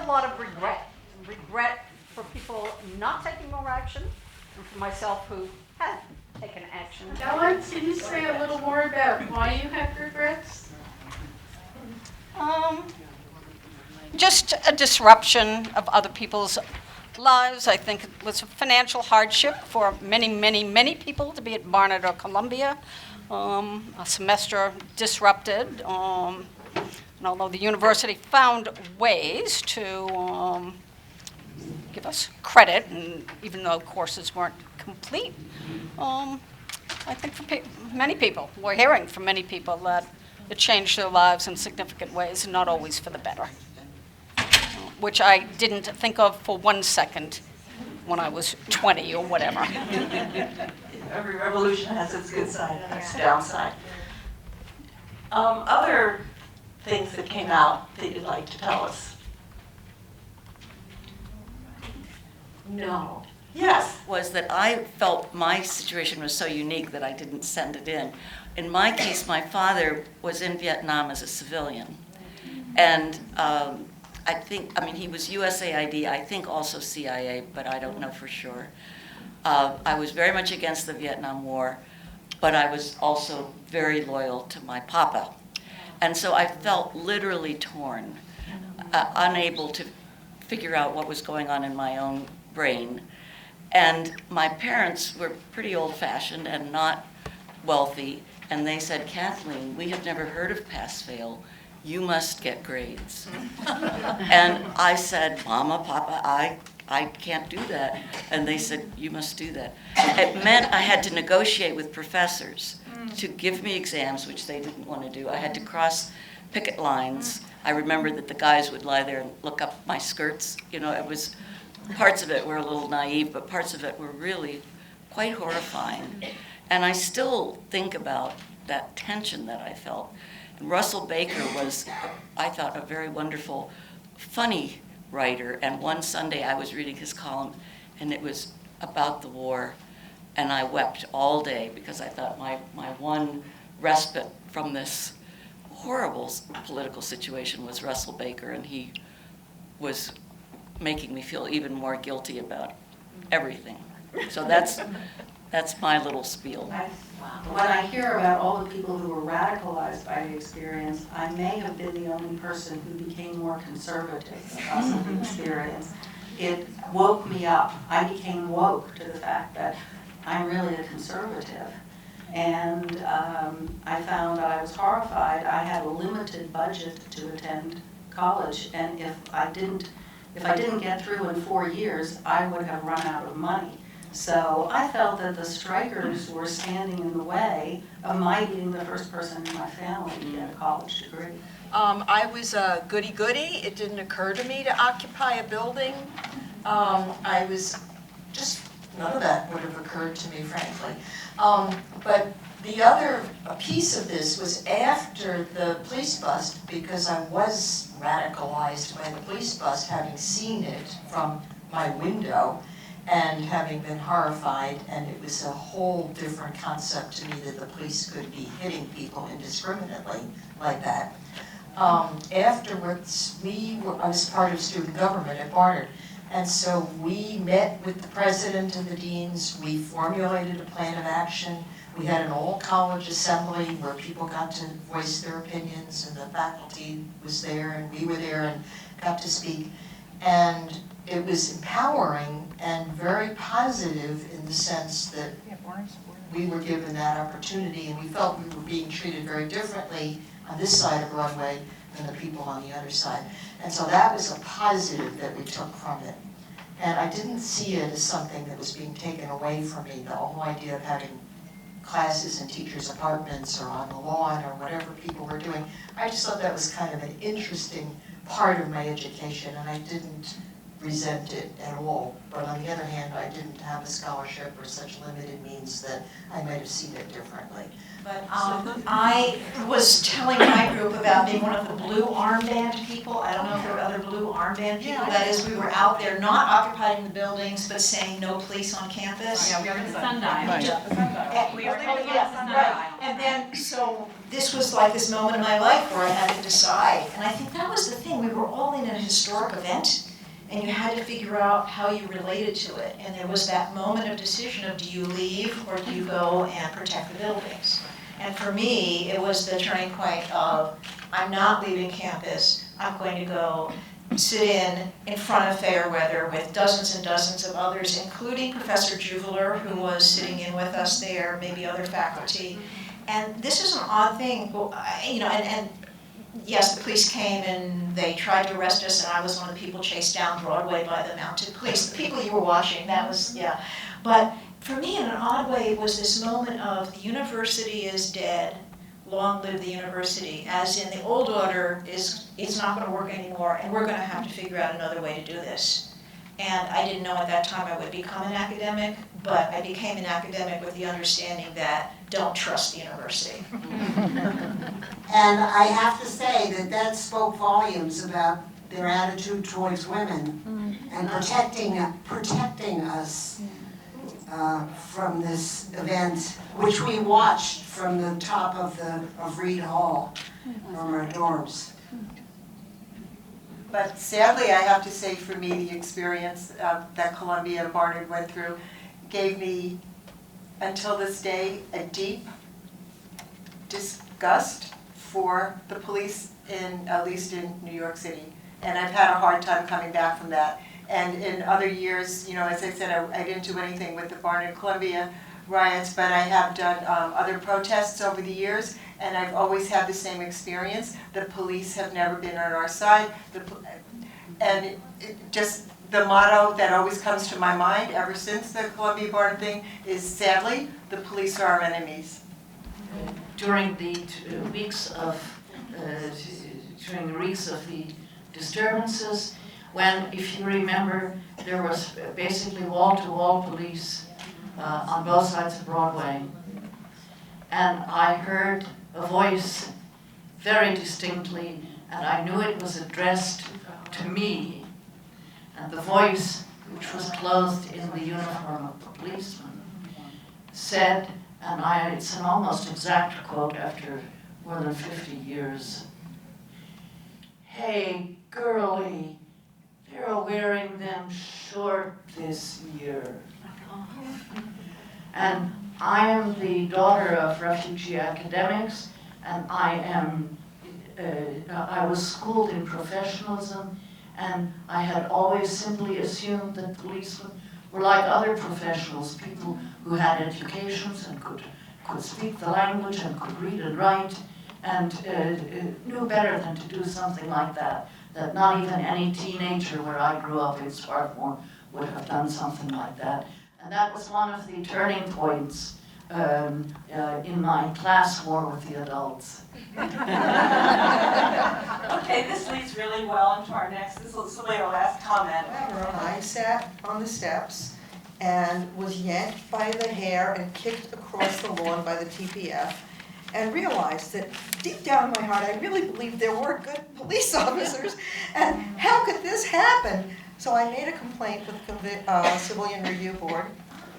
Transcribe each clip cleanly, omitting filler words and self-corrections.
a lot of regret for people not taking more action, and for myself who had taken action. Ellen, can you say a little more about why you have regrets? Just a disruption of other people's lives. I think it was a financial hardship for many, many, many people to be at Barnard or Columbia. A semester disrupted. And although the university found ways to give us credit, and even though courses weren't complete, I think for many people, we're hearing from many people that it changed their lives in significant ways, and not always for the better, which I didn't think of for 1 second when I was 20 or whatever. Every revolution has its good side and its downside. Other things that came out that you'd like to tell us? No. Yes. Was that I felt my situation was so unique that I didn't send it in. In my case, my father was in Vietnam as a civilian. And he was USAID, I think also CIA, but I don't know for sure. I was very much against the Vietnam War, but I was also very loyal to my papa. And so I felt literally torn, unable to figure out what was going on in my own brain. And my parents were pretty old-fashioned and not wealthy, and they said, Kathleen, we have never heard of pass-fail. You must get grades. And I said, Mama, Papa, I can't do that. And they said, you must do that. It meant I had to negotiate with professors to give me exams, which they didn't want to do. I had to cross picket lines. I remember that the guys would lie there and look up my skirts. You know, it was, parts of it were a little naive, but parts of it were really quite horrifying. And I still think about that tension that I felt. And Russell Baker was, I thought, a very wonderful, funny writer. And one Sunday I was reading his column, and it was about the war. And I wept all day because I thought my one respite from this horrible political situation was Russell Baker, and he was making me feel even more guilty about everything. So that's my little spiel. When I hear about all the people who were radicalized by the experience, I may have been the only person who became more conservative because of the experience. It woke me up. I became woke to the fact that I'm really a conservative. And I found that I was horrified. I had a limited budget to attend college, and if I didn't get through in 4 years, I would have run out of money. So I felt that the strikers were standing in the way of my being the first person in my family to get a college degree. I was a goody-goody. It didn't occur to me to occupy a building. I was just, none of that would have occurred to me, frankly. But the other piece of this was after the police bust, because I was radicalized by the police bust, having seen it from my window and having been horrified, and it was a whole different concept to me that the police could be hitting people indiscriminately like that. Afterwards, I was part of student government at Barnard, and so we met with the president and the deans. We formulated a plan of action. We had an all-college assembly where people got to voice their opinions, and the faculty was there, and we were there and got to speak. And it was empowering and very positive in the sense that we were given that opportunity, and we felt we were being treated very differently on this side of Broadway than the people on the other side. And so that was a positive that we took from it. And I didn't see it as something that was being taken away from me, the whole idea of having classes in teachers' apartments or on the lawn or whatever people were doing. I just thought that was kind of an interesting part of my education, and I didn't resent it at all. But on the other hand, I didn't have a scholarship or such limited means that I might have seen it differently. But I was telling my group about being one of the blue armband people. I don't know if there were other blue armband people. That is, we were out there not occupying the buildings, but saying no police on campus. Yeah, we were in the sundial. Right. And we were, in the yeah, sundial. right. And then, so this was like this moment in my life where I had to decide. And I think that was the thing. We were all in a historic event, and you had to figure out how you related to it. And there was that moment of decision of, do you leave or do you go and protect the buildings? And for me, it was the turning point of, I'm not leaving campus, I'm going to go sit in front of Fairweather with dozens and dozens of others, including Professor Juveler, who was sitting in with us there, maybe other faculty. And this is an odd thing, and yes, the police came and they tried to arrest us, and I was one of the people chased down Broadway by the mounted police. The people you were watching, that was, yeah. But for me, in an odd way, it was this moment of the university is dead, long live the university, as in the old order it's not going to work anymore, and we're going to have to figure out another way to do this. And I didn't know at that time I would become an academic, but I became an academic with the understanding that don't trust the university. And I have to say that spoke volumes about their attitude towards women and protecting us from this event, which we watched from the top of Reed Hall, from our dorms. But sadly, I have to say, for me, the experience that Columbia and Barnard went through gave me, until this day, a deep disgust for the police, at least in New York City. And I've had a hard time coming back from that. And in other years, as I said, I didn't do anything with the Barnard-Columbia riots, but I have done other protests over the years, and I've always had the same experience. The police have never been on our side. Just the motto that always comes to my mind ever since the Columbia-Barnard thing is, sadly, the police are our enemies. During the weeks of the disturbances, when, if you remember, there was basically wall-to-wall police on both sides of Broadway. And I heard a voice very distinctly, and I knew it was addressed to me. And the voice, which was clothed in the uniform of a policeman, said, and it's an almost exact quote after more than 50 years, "Hey, girlie, they're wearing them short this year." And I am the daughter of refugee academics, and I was schooled in professionalism, and I had always simply assumed that policemen were like other professionals, people who had educations and could speak the language and could read and write, and knew better than to do something like that not even any teenager where I grew up in Swarthmore would have done something like that. And that was one of the turning points in my class war with the adults. Okay, this leads really well into our next, this will be our last comment. I sat on the steps and was yanked by the hair and kicked across the lawn by the TPF, and realized that deep down in my heart, I really believed there were good police officers, and how could this happen? So I made a complaint with the Civilian Review Board,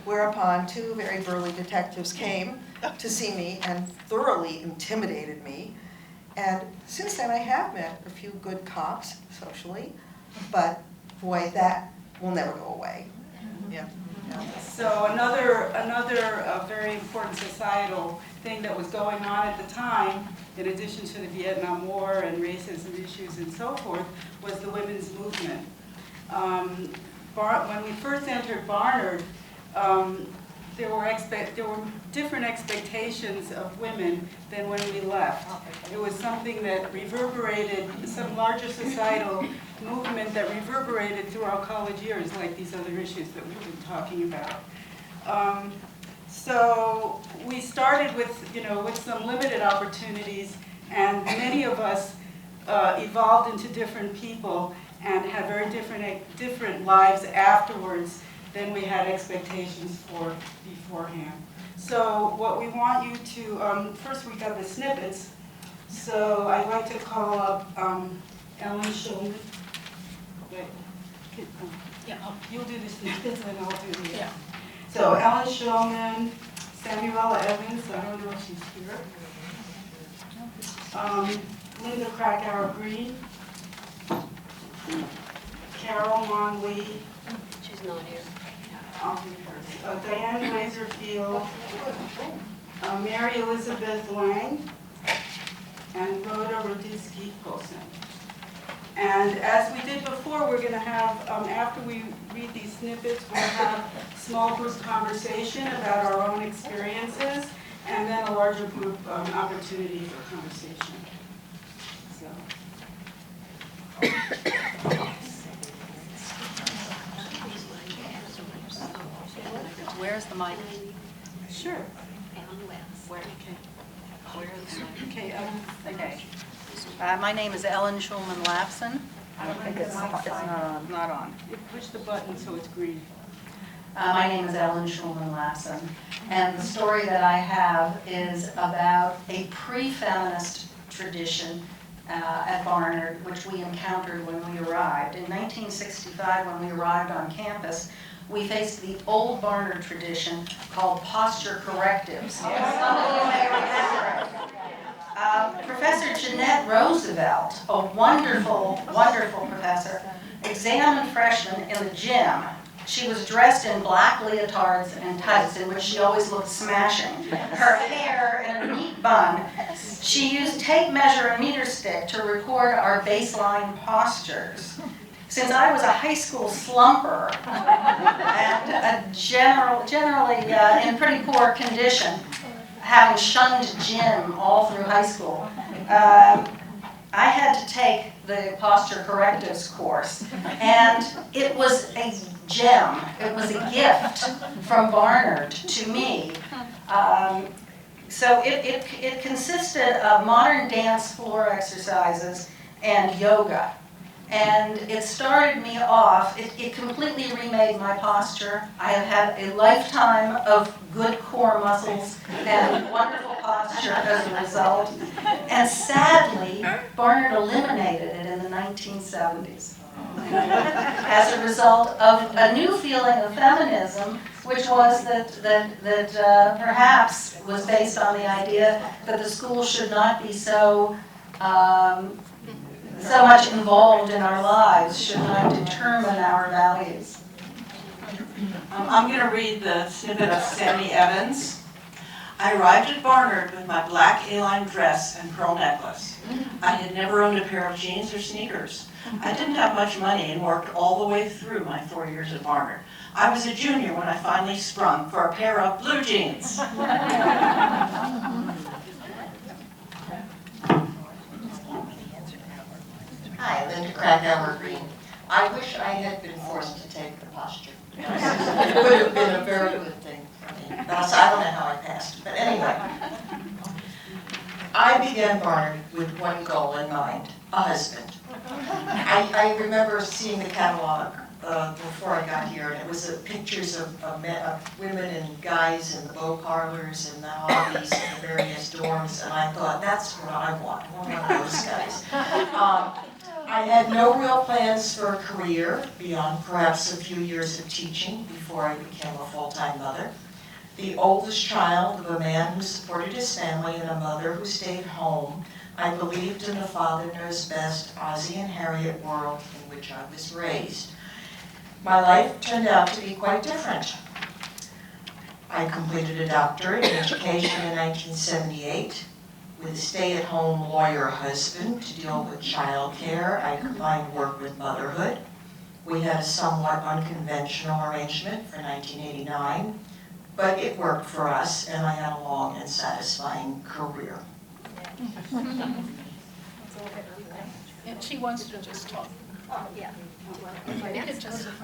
whereupon two very burly detectives came to see me and thoroughly intimidated me. And since then, I have met a few good cops socially, but boy, that will never go away. Yeah. So another very important societal thing that was going on at the time, in addition to the Vietnam War and racism issues and so forth, was the women's movement. When we first entered Barnard, there were different expectations of women than when we left. It was something that reverberated, some larger societal movement that reverberated through our college years, like these other issues that we've been talking about. So we started with some limited opportunities, and many of us evolved into different people. and had very different lives afterwards than we had expectations for beforehand. So what we want you to, first we got the snippets. So I'd like to call up Ellen Schulman. Wait, you'll do the snippets and I'll do the, So Ellen Schulman, Samuela Evans, I don't know if she's here. Linda Krakauer Green, Carol Mon Lee. She's not here. Diane Razorfield, Mary Elizabeth Lang, and Rhoda Ruditsky-Polson. And as we did before, we're going to have, after we read these snippets, we'll have small group conversation about our own experiences, and then a larger group opportunity for conversation. So. Where's the mic? Sure. Where? Where is the Okay. Okay. My name is Ellen Schulman-Lapson. I don't think it's not on. Push the button so it's green. My name is Ellen Schulman-Lapson, and the story that I have is about a pre-feminist tradition at Barnard, which we encountered when we arrived. In 1965, when we arrived on campus, we faced the old Barnard tradition called posture correctives. Some of you may remember it. Professor Jeanette Roosevelt, a wonderful, wonderful professor, examined freshmen in the gym. She was dressed in black leotards and tights, in which she always looked smashing. Her hair in a neat bun. She used tape measure and meter stick to record our baseline postures. Since I was a high school slumper and generally in pretty poor condition, having shunned gym all through high school, I had to take the posture correctives course, and it was a gem. It was a gift from Barnard to me. So it consisted of modern dance floor exercises and yoga. And it started me off, it completely remade my posture. I have had a lifetime of good core muscles and wonderful posture as a result. And sadly, Barnard eliminated it in the 1970s as a result of a new feeling of feminism, which was that perhaps was based on the idea that the school should not be so much involved in our lives, should not determine our values. I'm going to read the snippet of Sammy Evans. I arrived at Barnard with my black A-line dress and pearl necklace. I had never owned a pair of jeans or sneakers. I didn't have much money and worked all the way through my 4 years at Barnard. I was a junior when I finally sprung for a pair of blue jeans. Hi, Linda Krakauer Green. I wish I had been forced to take the posture. It would have been a very good thing for me. Thus, I don't know how I passed, but anyway. I began Barnard with one goal in mind, a husband. I remember seeing the catalog before I got here, and it was pictures of women and guys in the beau parlors and the hobbies and the various dorms, and I thought, that's what I want. I want one of those guys. I had no real plans for a career beyond perhaps a few years of teaching before I became a full-time mother. The oldest child of a man who supported his family and a mother who stayed home, I believed in the father knows best Ozzie and Harriet world in which I was raised. My life turned out to be quite different. I completed a doctorate in education in 1978. With a stay-at-home lawyer husband to deal with child care, I combined work with motherhood. We had a somewhat unconventional arrangement for 1989, but it worked for us, and I had a long and satisfying career. And she wants to just talk. Yeah.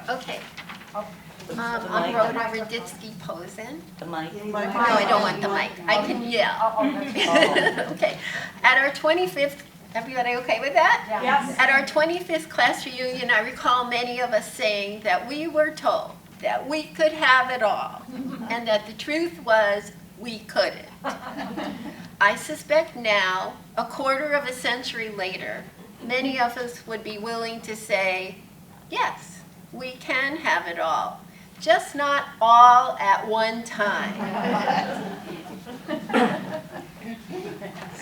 Okay. I'm Rhoda Ruditsky-Polson. The mic. No, I don't want the mic. I can yell. Okay. At our 25th Everybody okay with that? Yes. At our 25th class reunion, I recall many of us saying that we were told that we could have it all, and that the truth was we couldn't. I suspect now, a quarter of a century later, many of us would be willing to say, yes, we can have it all, just not all at one time.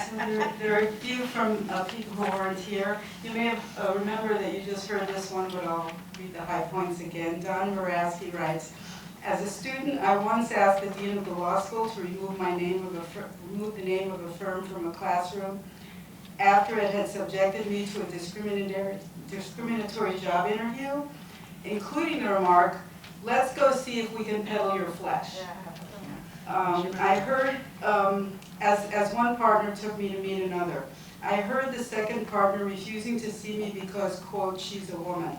So there are a few from people who weren't here. You may have remember that you just heard this one, but I'll read the high points again. Don Moraski writes, as a student, I once asked the dean of the law school to remove the name of a firm from a classroom after it had subjected me to a discriminatory job interview, including the remark, let's go see if we can peddle your flesh. I heard, as one partner took me to meet another, I heard the second partner refusing to see me because, quote, she's a woman.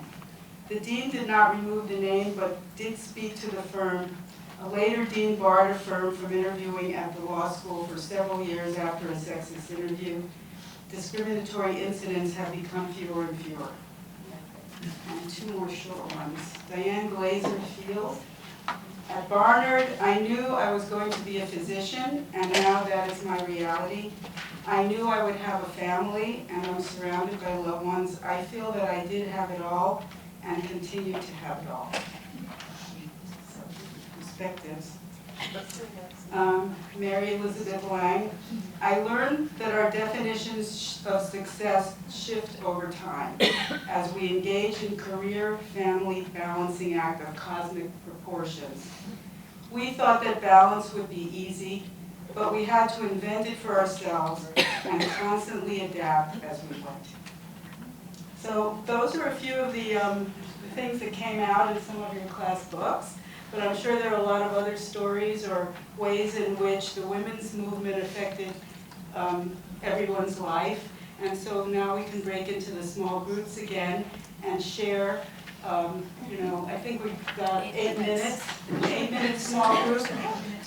The dean did not remove the name, but did speak to the firm. A later dean barred a firm from interviewing at the law school for several years after a sexist interview. Discriminatory incidents have become fewer and fewer. And two more short ones. Diane Glazer Field. At Barnard, I knew I was going to be a physician, and now that is my reality. I knew I would have a family, and I'm surrounded by loved ones. I feel that I did have it all, and continue to have it all. So, perspectives. Mary Elizabeth Lang. I learned that our definitions of success shift over time as we engage in career, family, balancing act of cosmic proportions. We thought that balance would be easy, but we had to invent it for ourselves and constantly adapt as we went. So those are a few of the things that came out in some of your class books. But I'm sure there are a lot of other stories or ways in which the women's movement affected everyone's life. And so now we can break into the small groups again and share, I think we've got 8 minutes. 8 minutes small group.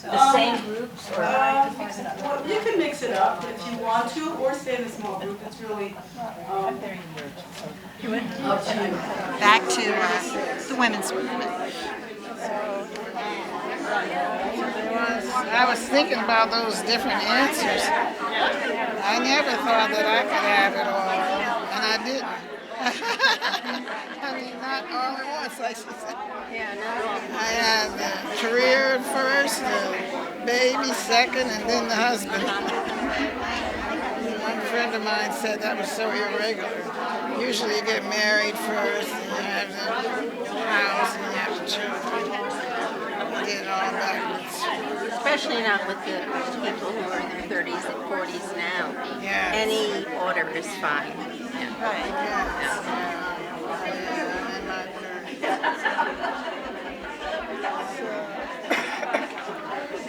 The same groups or? Well, you can mix it up if you want to, or stay in a small group. It's really up to you. Back to the women's movement. I was thinking about those different answers. I never thought that I could have it all, and I didn't. I mean, not all at once, I should say. I had the career first, the baby second, and then the husband. One friend of mine said that was so irregular. Usually you get married first, and you have the house, and you have the children. I did it all backwards. Especially not with the people who are in their 30s and 40s now. Yes. Any order is fine. Yeah. Right. Yes. I'm in my 30s.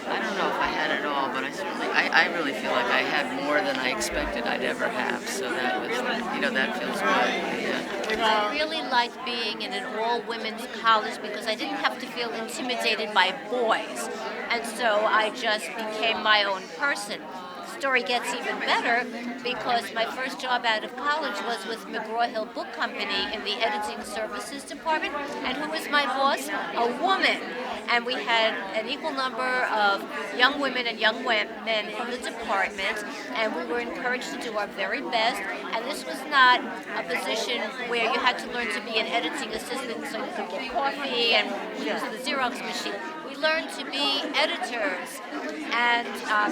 I don't know if I had it all, but I really feel like I had more than I expected I'd ever have. So that was, that feels good. Yeah. I really liked being in an all-women's college because I didn't have to feel intimidated by boys. And so I just became my own person. The story gets even better because my first job out of college was with McGraw-Hill Book Company in the editing services department. And who was my boss? A woman. And we had an equal number of young women and young men in the department, and we were encouraged to do our very best. And this was not a position where you had to learn to be an editing assistant so you could get coffee and use the Xerox machine. We learned to be editors, and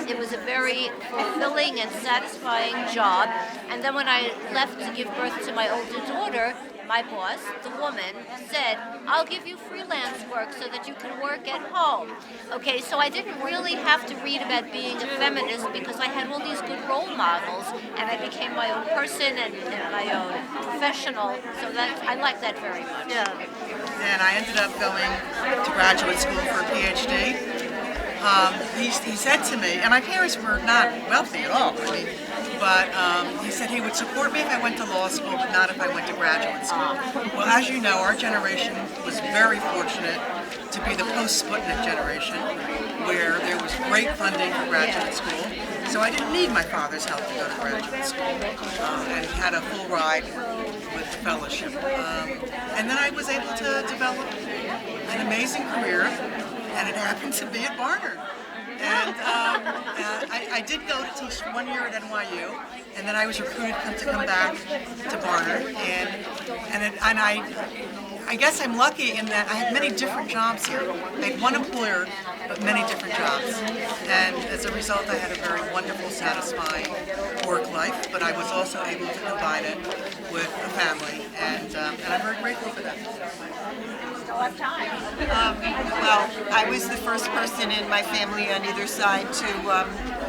it was a very fulfilling and satisfying job. And then when I left to give birth to my older daughter, my boss, the woman, said, I'll give you freelance work so that you can work at home. Okay, so I didn't really have to read about being a feminist because I had all these good role models, and I became my own person and my own professional. So I like that very much. Yeah. And I ended up going to graduate school for a PhD. He said to me, and my parents were not wealthy at all, but he said he would support me if I went to law school, but not if I went to graduate school. Well, as you know, our generation was very fortunate to be the post-Sputnik generation, where there was great funding for graduate school. So I didn't need my father's help to go to graduate school, and had a full ride with the fellowship. And then I was able to develop an amazing career, and it happened to be at Barnard. And I did go to teach 1 year at NYU, and then I was recruited to come back to Barnard. And I guess I'm lucky in that I had many different jobs here. I had one employer, but many different jobs. And as a result, I had a very wonderful, satisfying work life, but I was also able to combine it with a family, and I'm very grateful for that. Well, I was the first person in my family on either side to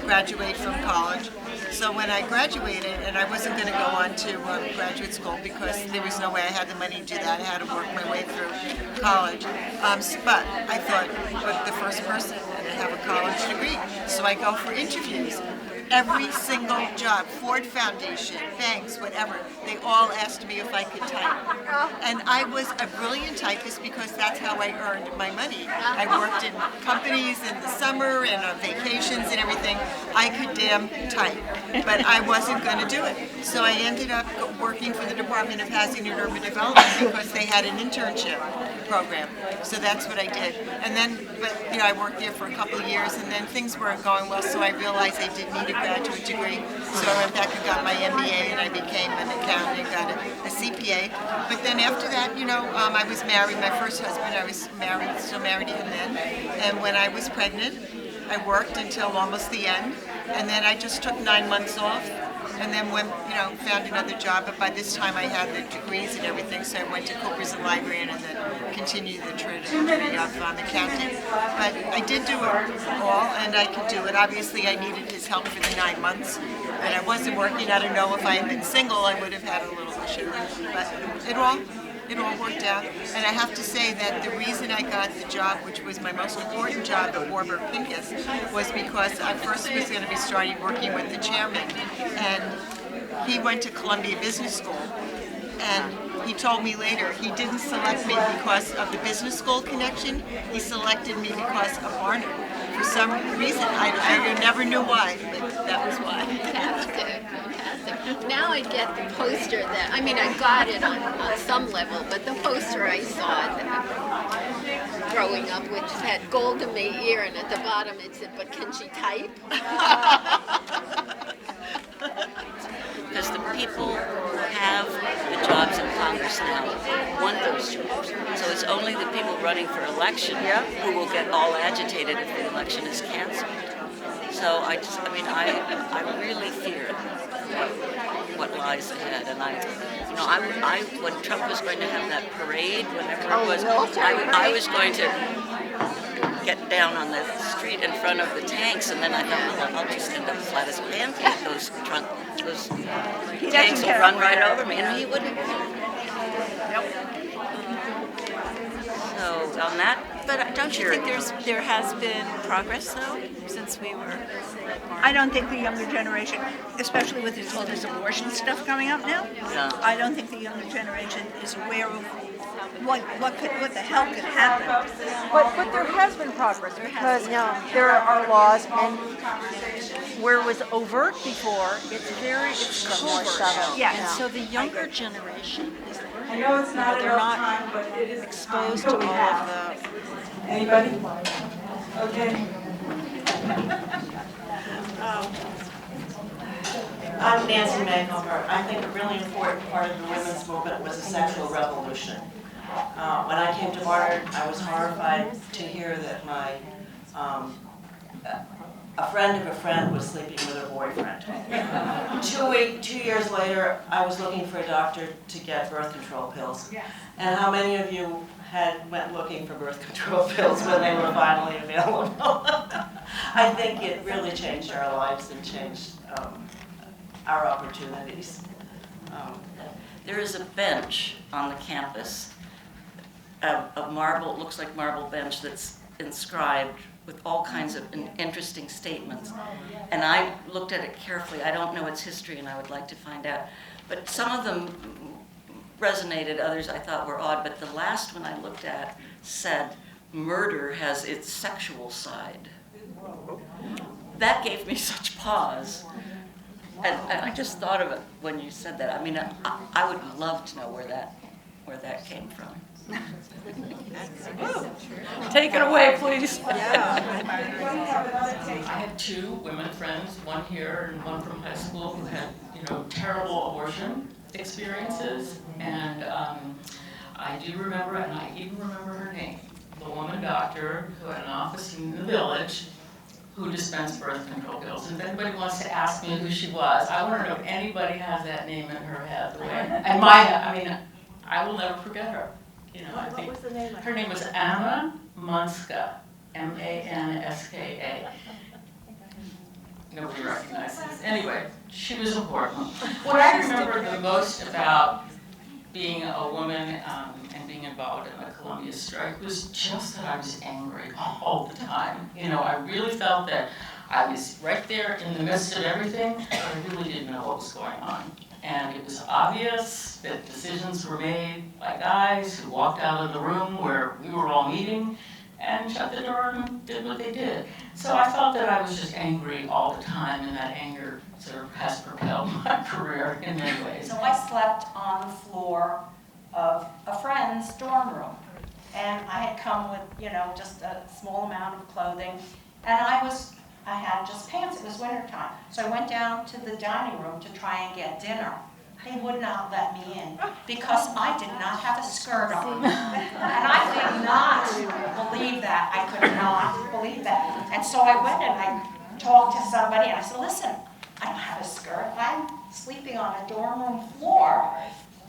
graduate from college. So when I graduated, and I wasn't going to go on to graduate school because there was no way I had the money to do that. I had to work my way through college. But I thought, but the first person to have a college degree. So I go for interviews. Every single job, Ford Foundation, banks, whatever, they all asked me if I could type. And I was a brilliant typist because that's how I earned my money. I worked in companies in the summer and on vacations and everything. I could damn type, but I wasn't going to do it. So I ended up working for the Department of Housing and Urban Development because they had an internship program. So that's what I did. And then, I worked there for a couple of years, and then things weren't going well, so I realized I did need a graduate degree. So I went back and got my MBA, and I became an accountant and got a CPA. But then after that, I was married. My first husband, I was married, still married to him then. And when I was pregnant, I worked until almost the end, and then I just took 9 months off. And then found another job, but by this time I had the degrees and everything, so I went to Cooper's and Librarian and then continued the trajectory of accounting. But I did do it all, and I could do it. Obviously, I needed his help for the 9 months, and I wasn't working. I don't know if I had been single, I would have had a little issue, but it all worked out. And I have to say that the reason I got the job, which was my most important job at Warburg Pincus, was because I first was going to be starting working with the chairman. And he went to Columbia Business School. And he told me later he didn't select me because of the business school connection. He selected me because of Barnard. For some reason, I never knew why, but that was why. Fantastic. Now I get the poster that, I got it on some level, but the poster I saw growing up, which had Golda Meir, and at the bottom it said, "But can she type?" Because the people who have the jobs in Congress now want those jobs. So it's only the people running for election who will get all agitated if the election is canceled. So I really fear what lies ahead. And when Trump was going to have that parade, whenever it was, I was going to get down on the street in front of the tanks, and then I thought, well, I'll just end up flat as a pancake. Those tanks will run right over me, and he wouldn't. So on that. But don't you think there has been progress though since we were? I don't think the younger generation, especially with all this abortion stuff coming up now, I don't think the younger generation is aware of what the hell could happen. But there has been progress because there are laws, and where it was overt before, it's more subtle. Yeah. And so the younger generation is I know it's not they're enough not time, but it is exposed time to we all have. of the. Anybody? Okay. I'm Nancy Maycomber. I think a really important part of the women's movement was the sexual revolution. When I came to Barnard, I was horrified to hear that a friend of a friend was sleeping with her boyfriend. 2 years later, I was looking for a doctor to get birth control pills. And how many of you went looking for birth control pills when they were finally available? I think it really changed our lives and changed our opportunities. There is a bench on the campus, a marble, it looks like marble bench that's inscribed with all kinds of interesting statements. And I looked at it carefully. I don't know its history, and I would like to find out. But some of them resonated, others I thought were odd, but the last one I looked at said, murder has its sexual side. That gave me such pause. And I just thought of it when you said that. I mean, I would love to know where that came from. Take it away, please. I had two women friends, one here and one from high school, who had, terrible abortion experiences. And I do remember, and I even remember her name, the woman doctor who had an office in the village who dispensed birth control pills. And if anybody wants to ask me who she was, I want to know if anybody has that name in her head. And I will never forget her. What was the name? Her name was Anna Manska, M-A-N-S-K-A. Nobody recognizes. Anyway, she was important. What I remember the most about being a woman and being involved in the Columbia strike was just that I was angry all the time. I really felt that I was right there in the midst of everything, but I really didn't know what was going on. And it was obvious that decisions were made by guys who walked out of the room where we were all meeting and shut the door and did what they did. So I felt that I was just angry all the time, and that anger sort of has propelled my career in many ways. So I slept on the floor of a friend's dorm room. And I had come with, just a small amount of clothing. And I had just pants, it was wintertime. So I went down to the dining room to try and get dinner. They would not let me in because I did not have a skirt on. And I did not believe that. I could not believe that. And so I went and I talked to somebody and I said, listen, I don't have a skirt. I'm sleeping on a dorm room floor.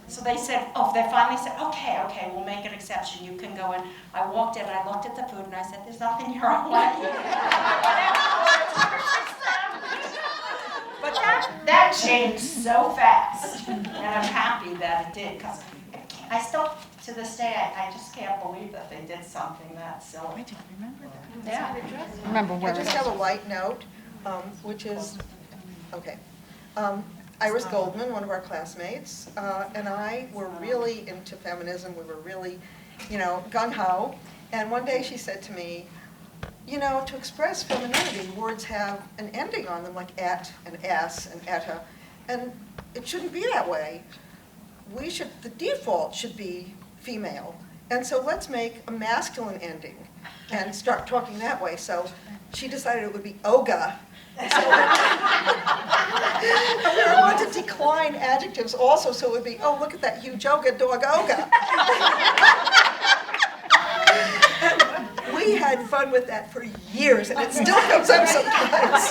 So they said, they finally said, okay, we'll make an exception. You can go in. I walked in and I looked at the food and I said, there's nothing here I like. But that changed so fast. And I'm happy that it did, because I still, to this day, I just can't believe that they did something that silly. I don't remember that. Yeah. Remember where I just have a light note, which is, Iris Goldman, one of our classmates, and I were really into feminism. We were really, gung-ho. And one day she said to me, to express femininity, words have an ending on them, like et and s and etta, and it shouldn't be that way. The default should be female. And so let's make a masculine ending and start talking that way. So she decided it would be oga. So, and we were going to decline adjectives also, so it would be, look at that huge oga, dog oga. We had fun with that for years, and it still comes up sometimes.